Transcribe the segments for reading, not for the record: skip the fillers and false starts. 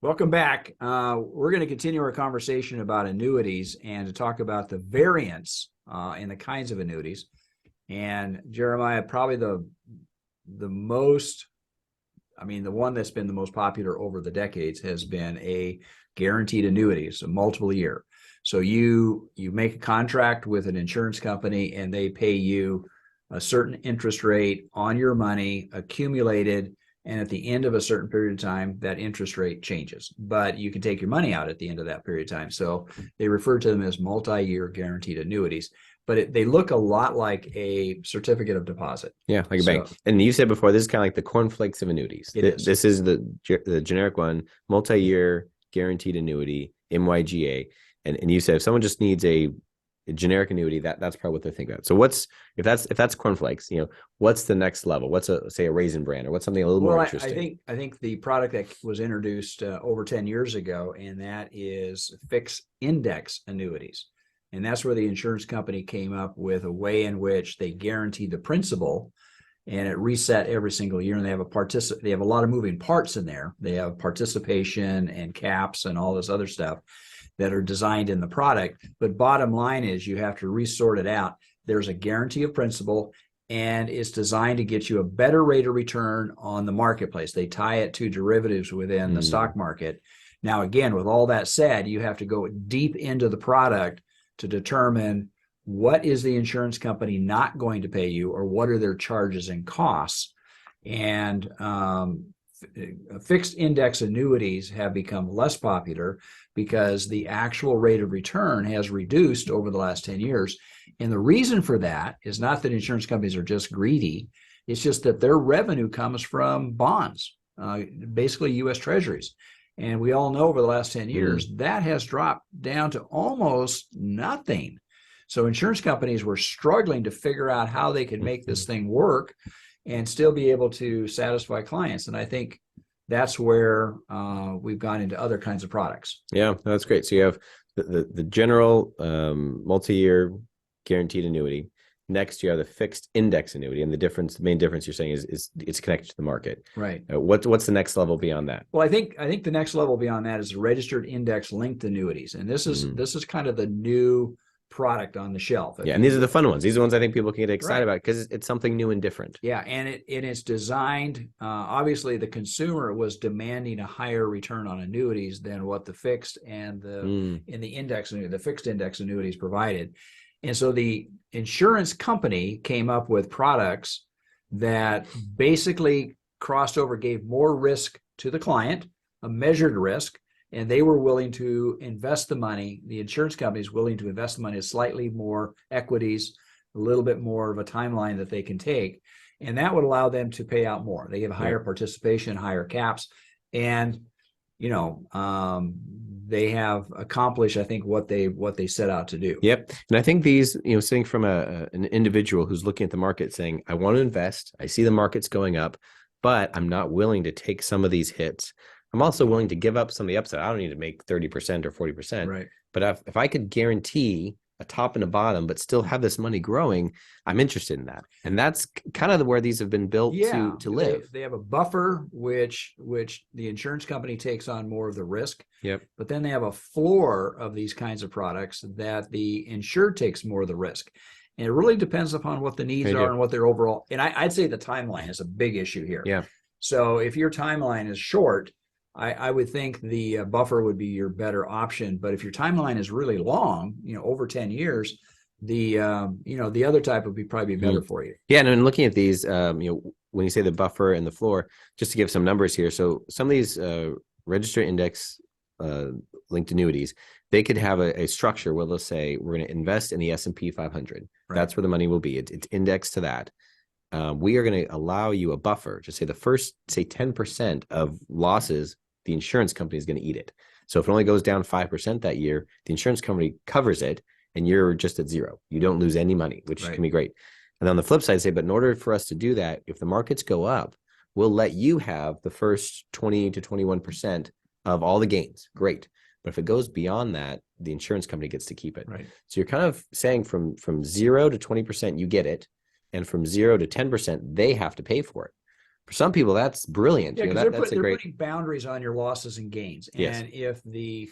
Welcome back. We're going to continue our conversation about annuities and to talk about the variance in the kinds of annuities. And Jeremiah, probably the most, the one that's been the most popular over the decades has been a guaranteed annuity, so multiple year. So you make a contract with an insurance company and they pay you a certain interest rate on your money accumulated, and at the end of a certain period of time, that interest rate changes. But you can take your money out at the end of that period of time. So they refer to them as multi-year guaranteed annuities. But they look a lot like a certificate of deposit. Yeah, like a bank. And you said before, this is kind of like the cornflakes of annuities. This is the generic one, multi-year guaranteed annuity, MYGA. And you said if someone just needs a generic annuity, that's probably what they're thinking about. So if that's cornflakes, what's the next level? What's a Raisin Bran, or what's something a little more interesting? I think the product that was introduced over 10 years ago, and that is fixed index annuities. And that's where the insurance company came up with a way in which they guarantee the principal, and it reset every single year. And they have a lot of moving parts in there. They have participation and caps and all this other stuff that are designed in the product. But bottom line is you have to resort it out. There's a guarantee of principal, and it's designed to get you a better rate of return on the marketplace. They tie it to derivatives within the stock market. Now, again, with all that said, you have to go deep into the product to determine what is the insurance company not going to pay you, or what are their charges and costs. And fixed index annuities have become less popular because the actual rate of return has reduced over the last 10 years. And the reason for that is not that insurance companies are just greedy. It's just that their revenue comes from bonds, basically U.S. Treasuries. And we all know over the last 10 years, that has dropped down to almost nothing. So insurance companies were struggling to figure out how they could make this thing work and still be able to satisfy clients. And I think that's where we've gone into other kinds of products. Yeah, that's great. So you have the general multi-year guaranteed annuity. Next, you have the fixed index annuity, and the main difference you're saying is it's connected to the market. Right. What's the next level beyond that? Well, I think the next level beyond that is registered index linked annuities, and this is kind of the new product on the shelf. Yeah, and these are the fun ones. These are the ones I think people can get excited about because it's something new and different. Yeah, and it's designed. Obviously, the consumer was demanding a higher return on annuities than what the fixed and the fixed index annuities provided. And so the insurance company came up with products that basically crossed over, gave more risk to the client, a measured risk, and they were willing to invest the money. The insurance company is willing to invest the money, slightly more equities, a little bit more of a timeline that they can take. And that would allow them to pay out more. They have higher participation, higher caps. And, they have accomplished, I think, what they set out to do. Yep. And I think these, sitting from an individual who's looking at the market saying, I want to invest, I see the market's going up, but I'm not willing to take some of these hits. I'm also willing to give up some of the upside. I don't need to make 30% or 40%. Right. But if I could guarantee a top and a bottom, but still have this money growing, I'm interested in that. And that's kind of where these have been built to live. They have a buffer, which the insurance company takes on more of the risk. Yep. But then they have a floor of these kinds of products that the insured takes more of the risk. And it really depends upon what the needs are and what their overall, and I'd say the timeline is a big issue here. Yeah. So if your timeline is short, I would think the buffer would be your better option. But if your timeline is really long, over 10 years, the other type would probably be better for you. Yeah. And looking at these, when you say the buffer and the floor, just to give some numbers here. So some of these registered index linked annuities, they could have a structure where they'll say, we're going to invest in the S&P 500. Right. That's where the money will be. It's indexed to that. We are going to allow you a buffer to say the first, 10% of losses, the insurance company is going to eat it. So if it only goes down 5% that year, the insurance company covers it and you're just at zero. You don't lose any money, which can be great. And on the flip side, say, but in order for us to do that, if the markets go up, we'll let you have the first 20 to 21% of all the gains. Great. But if it goes beyond that, the insurance company gets to keep it. Right. So you're kind of saying from 0 to 20%, you get it. And from 0 to 10%, they have to pay for it. For some people, that's brilliant. Yeah, You know, because that's a they're great, putting boundaries on your losses and gains. yes. And if the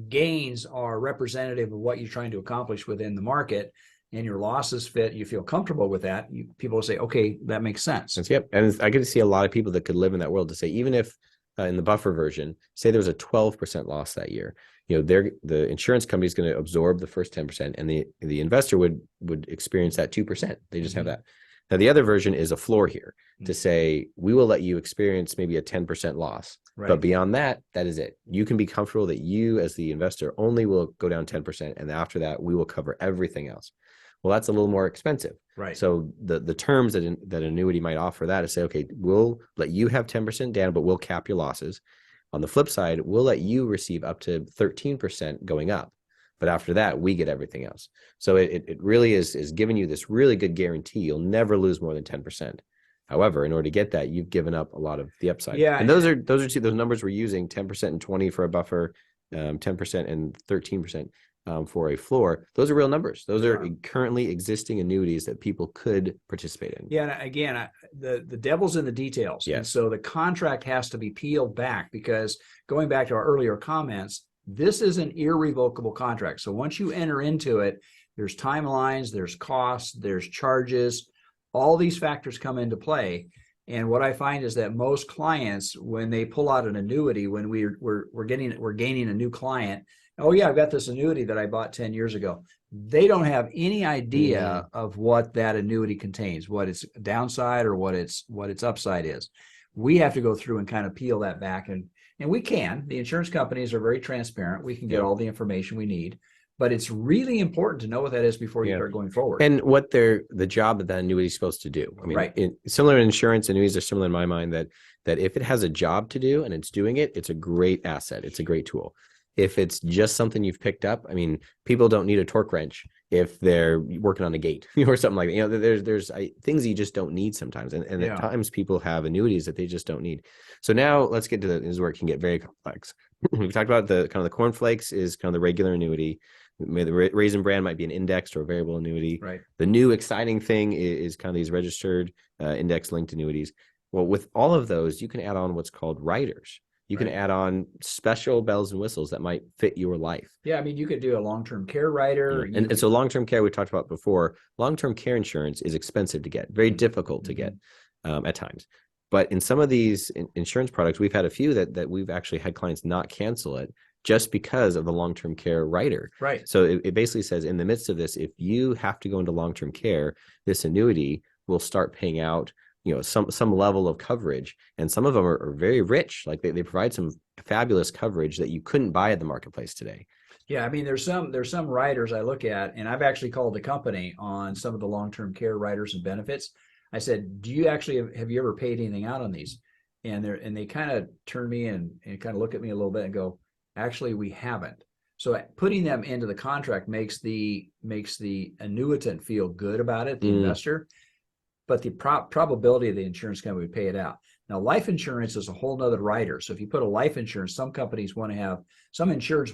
gains are representative of what you're trying to accomplish within the market and your losses fit, you feel comfortable with that, people will say, okay, that makes sense. Yep. And I get to see a lot of people that could live in that world to say, even if in the buffer version, say there was a 12% loss that year, you know, the insurance company is going to absorb the first 10% and the investor would experience that 2%. They just have that. Now, the other version is a floor here to say, we will let you experience maybe a 10% loss. Right. But beyond that, that is it. You can be comfortable that you, as the investor, only will go down 10%. And after that, we will cover everything else. Well, that's a little more expensive. Right. So the terms that an annuity might offer that is say, okay, we'll let you have 10% down, but we'll cap your losses. On the flip side, we'll let you receive up to 13% going up. But after that, we get everything else. So it really is giving you this really good guarantee. You'll never lose more than 10%. However, in order to get that, you've given up a lot of the upside. Yeah. And those are those numbers we're using, 10% and 20 for a buffer, 10% and 13%. For a floor, those are real numbers. Those are currently existing annuities that people could participate in. Yeah, and again, the devil's in the details. Yes. And so the contract has to be peeled back, because going back to our earlier comments, this is an irrevocable contract. So once you enter into it, there's timelines, there's costs, there's charges, all these factors come into play. And what I find is that most clients, when they pull out an annuity, when we're gaining a new client, oh yeah, I've got this annuity that I bought 10 years ago. They don't have any idea of what that annuity contains, what its downside or what its upside is. We have to go through and kind of peel that back, and we can. The insurance companies are very transparent. We can get all the information we need, but it's really important to know what that is before you start going forward. And what the job that annuity is supposed to do. I mean, similar to insurance, annuities are similar in my mind that if it has a job to do and it's doing it, it's a great asset. It's a great tool. If it's just something you've picked up, I mean, people don't need a torque wrench if they're working on a gate or something like that. You know, there's things you just don't need sometimes. And at times people have annuities that they just don't need. So now let's get to this is where it can get very complex. We've talked about the kind of the cornflakes is kind of the regular annuity. The Raisin Bran might be an indexed or a variable annuity. Right. The new exciting thing is kind of these registered index linked annuities. Well, with all of those, you can add on what's called riders. You can add on special bells and whistles that might fit your life. Yeah, I mean, you could do a long-term care rider. And so long-term care, we talked about before, long-term care insurance is expensive to get, very difficult to get at times. But in some of these insurance products, we've had a few that we've actually had clients not cancel it just because of the long-term care rider. Right. So it basically says in the midst of this, if you have to go into long-term care, this annuity will start paying out some level of coverage, and some of them are very rich. Like they provide some fabulous coverage that you couldn't buy at the marketplace today. Yeah, I mean, there's some riders I look at, and I've actually called the company on some of the long-term care riders and benefits. I said, do you actually have you ever paid anything out on these? And they kind of turn me and kind of look at me a little bit and go, actually, we haven't. So putting them into the contract makes the annuitant feel good about it, the investor. But the probability of the insurance company would pay it out. Now, life insurance is a whole nother rider. So if you put a life insurance, some insureds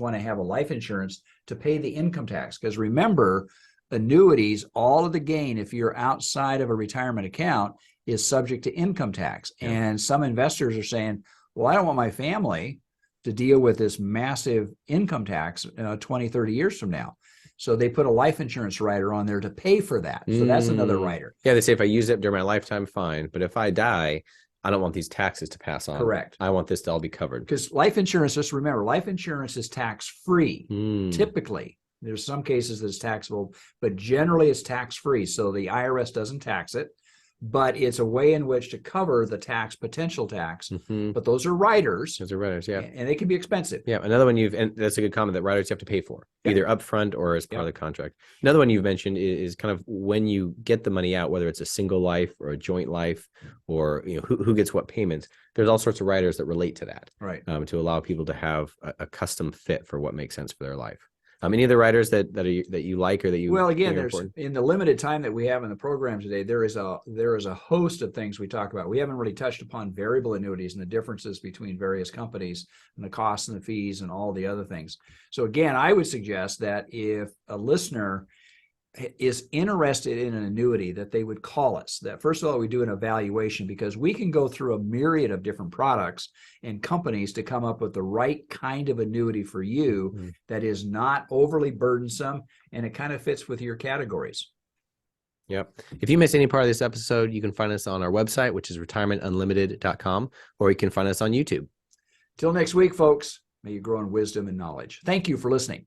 want to have a life insurance to pay the income tax. Because remember, annuities, all of the gain, if you're outside of a retirement account, is subject to income tax. Yeah. And some investors are saying, well, I don't want my family to deal with this massive income tax 20, 30 years from now. So they put a life insurance rider on there to pay for that. So that's another rider. Yeah, they say if I use it during my lifetime, fine. But if I die, I don't want these taxes to pass on. Correct. I want this to all be covered. Because life insurance, just remember, life insurance is tax-free. Typically, there's some cases that it's taxable, but generally it's tax-free. So the IRS doesn't tax it, but it's a way in which to cover the potential tax. But those are riders. Those are riders, yeah. And they can be expensive. Yeah, another one and that's a good comment, that riders you have to pay for, either upfront or as part of the contract. Another one you've mentioned is kind of when you get the money out, whether it's a single life or a joint life, or who gets what payments. There's all sorts of riders that relate to that, right? To allow people to have a custom fit for what makes sense for their life. Any of the writers that you like or that you there's in the limited time that we have in the program today, there is a host of things we talk about. We haven't really touched upon variable annuities and the differences between various companies and the costs and the fees and all the other things. So again, I would suggest that if a listener is interested in an annuity, that they would call us. That first of all, we do an evaluation, because we can go through a myriad of different products and companies to come up with the right kind of annuity for you that is not overly burdensome, and it kind of fits with your categories. Yep. If you missed any part of this episode, you can find us on our website, which is retirementunlimited.com, or you can find us on YouTube. Till next week, folks, may you grow in wisdom and knowledge. Thank you for listening.